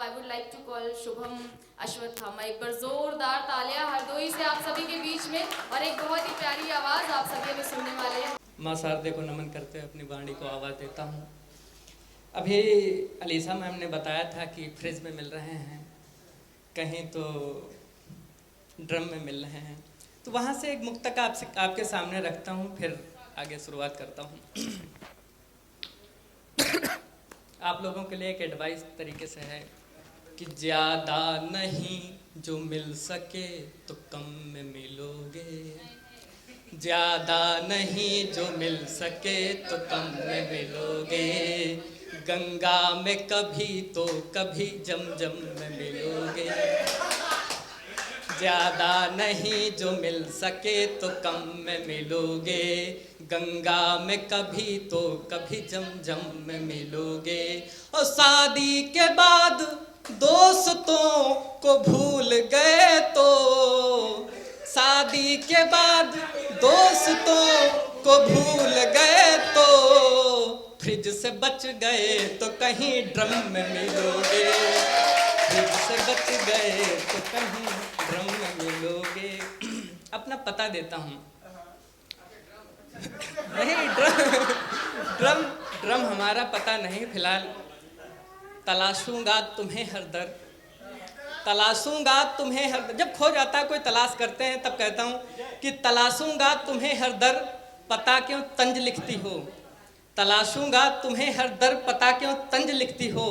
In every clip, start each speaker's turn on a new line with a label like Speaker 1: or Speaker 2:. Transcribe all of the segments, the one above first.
Speaker 1: I would like to call Shubham Ashwatthama. एक बार जोरदार तालियां हरदोई से आप सभी के बीच में, और एक बहुत ही प्यारी आवाज आप सभी अभी सुनने वाले हैं।
Speaker 2: माँ शारदे को नमन करते हुए अपनी वाणी को आवाज़ देता हूँ। अभी अलीसा मैम ने बताया था कि फ्रिज में मिल रहे हैं, कहीं तो ड्रम में मिल रहे हैं, तो वहाँ से एक मुक्तक आपके सामने रखता हूँ, फिर आगे शुरुआत करता हूँ। आप लोगों के लिए एक एडवाइस तरीके से है कि ज़्यादा नहीं जो मिल सके तो कम में मिलोगे, ज़्यादा नहीं जो मिल सके तो कम में मिलोगे, गंगा में कभी तो कभी जमजम में मिलोगे। ज़्यादा नहीं जो मिल सके तो कम में मिलोगे, गंगा में कभी तो कभी जमजम में मिलोगे। और शादी के बाद दोस्तों को भूल गए तो, शादी के बाद दोस्तों को भूल गए तो, फ्रिज से बच गए तो कहीं ड्रम में मिलोगे, फ्रिज से बच गए तो कहीं ड्रम में मिलोगे। अपना पता देता हूँ। नहीं, ड्रम ड्रम हमारा पता नहीं फिलहाल। तलाशूंगा तुम्हें हर दर, तलाशूंगा तुम्हें हर दर। जब खो जाता है कोई, तलाश करते हैं, तब कहता हूँ कि तलाशूंगा तुम्हें हर दर, पता क्यों तंज लिखती हो। तलाशूंगा तुम्हें हर दर, पता क्यों तंज लिखती हो।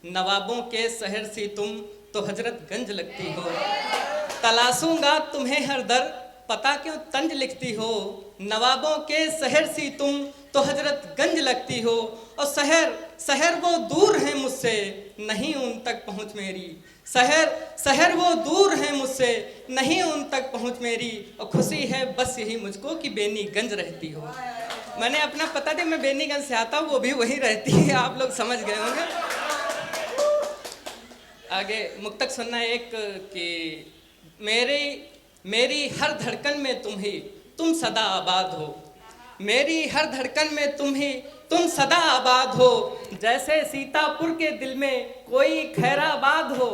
Speaker 2: नवाबों के शहर सी तुम तो हजरतगंज लगती हो। तलाशूंगा तुम्हें हर दर, पता क्यों तंज लिखती हो। नवाबों के शहर सी तुम तो हजरतगंज लगती हो। और शहर शहर वो दूर है मुझसे, नहीं उन तक पहुँच मेरी। शहर वो दूर है मुझसे, नहीं उन तक पहुँच मेरी। और खुशी है बस यही मुझको कि बेनीगंज रहती हो। मैंने अपना पता दिया, मैं बेनीगंज से आता हूँ, वो भी वहीं रहती है। आप लोग समझ गए होंगे। आगे मुक्तक सुनना एक कि मेरी हर धड़कन में तुम ही, तुम सदा आबाद हो। मेरी हर धड़कन में तुम ही, तुम सदा आबाद हो। जैसे सीतापुर के दिल में कोई खैराबाद हो।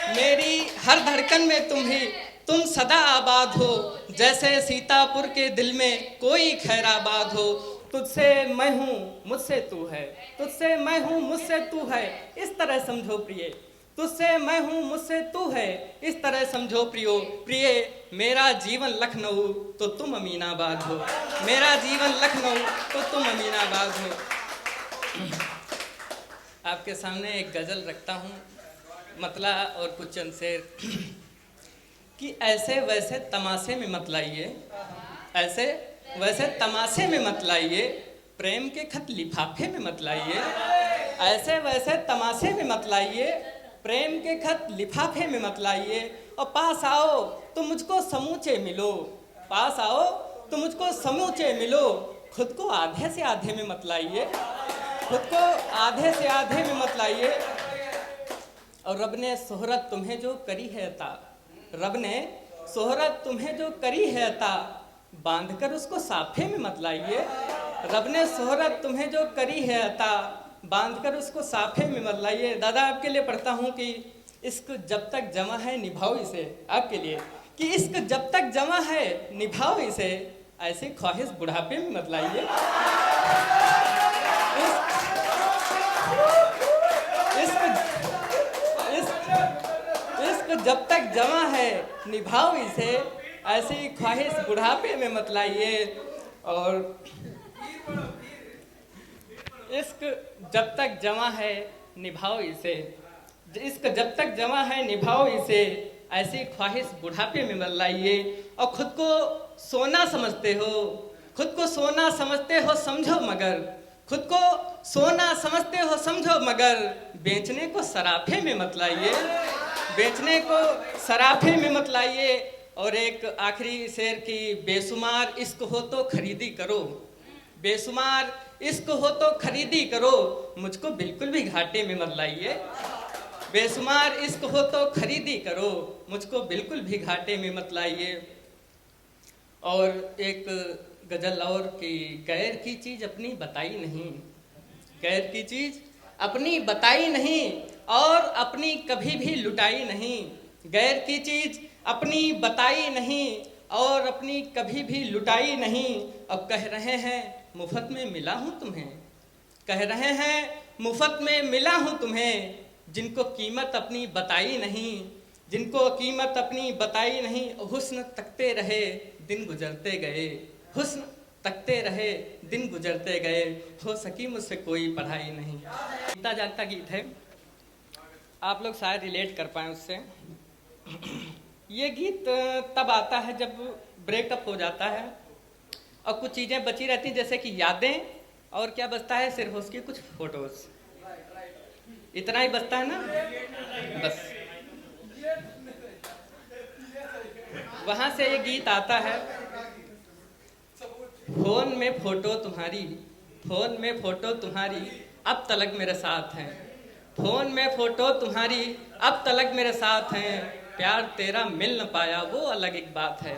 Speaker 2: मेरी हर धड़कन में तुम ही, तुम सदा आबाद हो। जैसे सीतापुर के दिल में कोई खैराबाद हो। तुझसे मैं हूँ मुझसे तू है, तुझसे मैं हूँ मुझसे तू है, इस तरह समझो प्रिय। तुझसे मैं हूँ मुझसे तू है, इस तरह समझो प्रियो। प्रिय मेरा जीवन लखनऊ तो तुम अमीनाबाद हो। मेरा जीवन लखनऊ तो तुम अमीनाबाद हो। आपके सामने एक गज़ल रखता हूँ, मतला और कुछ चंद शेर कि ऐसे वैसे तमाशे में मत लाइए, ऐसे वैसे तमाशे में मत लाइए, प्रेम के खत लिफाफे में मत लाइए। ऐसे वैसे तमाशे में मत लाइए, प्रेम के खत लिफाफे में मत लाइए। और पास आओ तो मुझको समूचे मिलो, पास आओ तो मुझको समूचे मिलो। खुद को आधे से आधे में मत लाइए, खुद को आधे से आधे में मत लाइए। और रब ने शोहरत तुम्हें जो करी है अता, रब ने शोहरत तुम्हें जो करी है अता, बांध कर उसको साफे में मत लाइए। रब ने शोहरत तुम्हें जो करी है अता, बांध कर उसको साफे में मत लाइए। दादा आपके लिए पढ़ता हूँ कि इश्क जब तक जमा है निभाओ इसे। आपके लिए कि इश्क जब तक जमा है निभाओ इसे, ऐसी ख्वाहिश बुढ़ापे में मत लाइए। इश्क जब तक जमा है निभाओ इसे, ऐसी ख्वाहिश बुढ़ापे में मत लाइए। और इश्क जब तक जमा है निभाओ इसे, इश्क जब तक जमा है निभाओ इसे, ऐसी ख्वाहिश बुढ़ापे में मत लाइए। और खुद को सोना समझते हो, खुद को सोना समझते हो समझो मगर, खुद को सोना समझते हो समझो मगर, बेचने को सराफे में मत लाइए, बेचने को सराफे में मत लाइए। और एक आखिरी शेर की, बेशुमार इश्क हो तो खरीदी करो, बेशुमार इश्क हो तो खरीदी करो, मुझको बिल्कुल भी घाटे में मत लाइए। बेशुमार इश्क हो तो खरीदी करो, मुझको बिल्कुल भी घाटे में मत लाइए। और एक गजल और कि गैर की चीज़ अपनी बताई नहीं, गैर की चीज़ अपनी बताई नहीं, और अपनी कभी भी लुटाई नहीं, गैर की चीज अपनी बताई नहीं, और अपनी कभी भी लुटाई नहीं। अब कह रहे हैं मुफ्त में मिला हूँ तुम्हें, कह रहे हैं मुफ्त में मिला हूँ तुम्हें, जिनको कीमत अपनी बताई नहीं, जिनको कीमत अपनी बताई नहीं। हुस्न तकते रहे दिन गुजरते गए, हुस्न तकते रहे दिन गुजरते गए, हो सकी मुझसे कोई पढ़ाई नहीं। जीता जागता गीत है, आप लोग शायद रिलेट कर पाएँ उससे। ये गीत तब आता है जब ब्रेकअप हो जाता है और कुछ चीज़ें बची रहती हैं, जैसे कि यादें, और क्या बचता है, सिर्फ उसकी कुछ फोटोज, इतना ही बचता है ना बस। वहां से ये गीत आता है, फोन में फोटो तुम्हारी, फोन में फोटो तुम्हारी अब तलक मेरे साथ हैं, फोन में फोटो तुम्हारी अब तलक मेरे साथ हैं। प्यार तेरा मिल न पाया वो अलग एक बात है,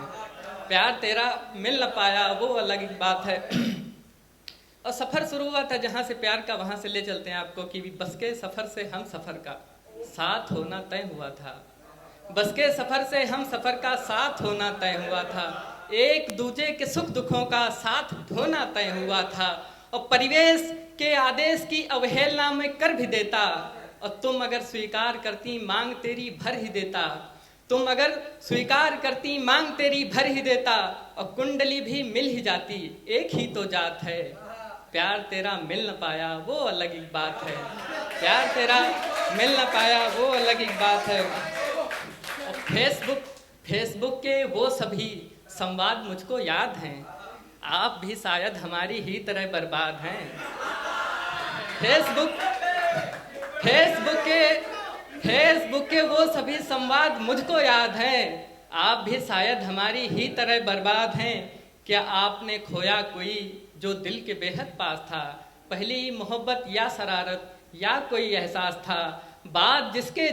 Speaker 2: प्यार तेरा मिल न पाया वो अलग एक बात है। और सफ़र शुरू हुआ था जहाँ से प्यार का, वहाँ से ले चलते हैं आपको कि बस के सफ़र से हम सफ़र का साथ होना तय हुआ था, बस के सफ़र से हम सफ़र का साथ होना तय हुआ था, एक दूजे के सुख दुखों का साथ ढोना तय हुआ था। और परिवेश के आदेश की अवहेलना में कर भी देता, और तुम अगर स्वीकार करती मांग तेरी भर ही देता, तुम अगर स्वीकार करती मांग तेरी भर ही देता, और कुंडली भी मिल ही जाती, एक ही तो जात है। प्यार तेरा मिल न पाया वो अलग एक बात है, प्यार तेरा मिल न पाया वो अलग एक बात है। और फेसबुक के वो सभी संवाद मुझको याद हैं, आप भी शायद हमारी ही तरह बर्बाद हैं। फेसबुक के वो सभी संवाद मुझको याद हैं, आप भी शायद हमारी ही तरह बर्बाद हैं। क्या आपने खोया कोई जो दिल के बेहद पास था, पहली मोहब्बत या शरारत या कोई एहसास था, बात जिसके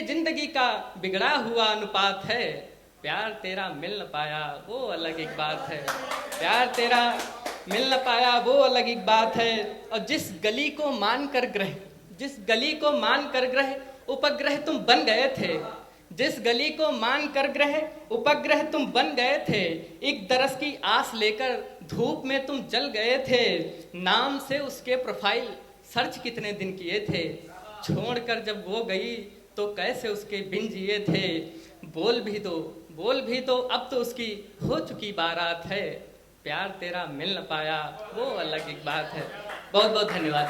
Speaker 2: जिंदगी का बिगड़ा हुआ अनुपात है। प्यार तेरा मिल न पाया वो अलग एक बात है, प्यार तेरा मिल न पाया वो अलग एक बात है। और जिस गली को मान कर ग्रह उपग्रह तुम बन गए थे, जिस गली को मान कर ग्रह उपग्रह तुम बन गए थे, एक दरस की आस लेकर धूप में तुम जल गए थे। नाम से उसके प्रोफाइल सर्च कितने दिन किए थे, छोड़कर जब वो गई तो कैसे उसके बिन जिए थे। बोल भी दो अब तो उसकी हो चुकी बारात है, प्यार तेरा मिल न पाया वो अलग एक बात है। बहुत बहुत धन्यवाद।